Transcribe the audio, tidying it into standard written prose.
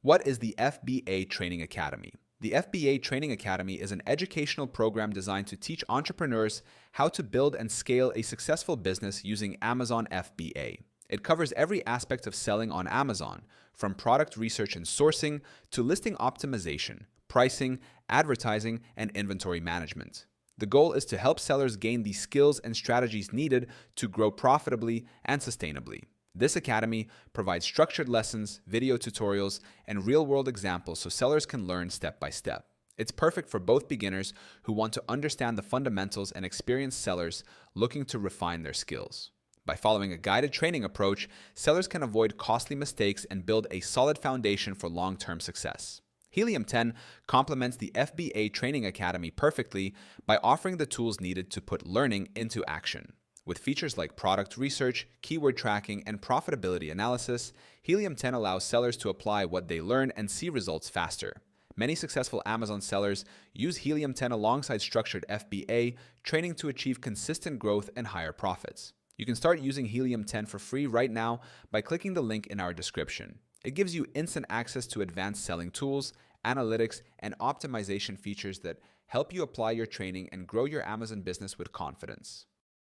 What is the FBA Training Academy? The FBA Training Academy is an educational program designed to teach entrepreneurs how to build and scale a successful business using Amazon FBA. It covers every aspect of selling on Amazon, from product research and sourcing to listing optimization, pricing, advertising, and inventory management. The goal is to help sellers gain the skills and strategies needed to grow profitably and sustainably. This academy provides structured lessons, video tutorials, and real-world examples so sellers can learn step by step. It's perfect for both beginners who want to understand the fundamentals and experienced sellers looking to refine their skills. By following a guided training approach, sellers can avoid costly mistakes and build a solid foundation for long-term success. Helium 10 complements the FBA Training Academy perfectly by offering the tools needed to put learning into action. With features like product research, keyword tracking, and profitability analysis, Helium 10 allows sellers to apply what they learn and see results faster. Many successful Amazon sellers use Helium 10 alongside structured FBA training to achieve consistent growth and higher profits. You can start using Helium 10 for free right now by clicking the link in our description. It gives you instant access to advanced selling tools, analytics, and optimization features that help you apply your training and grow your Amazon business with confidence.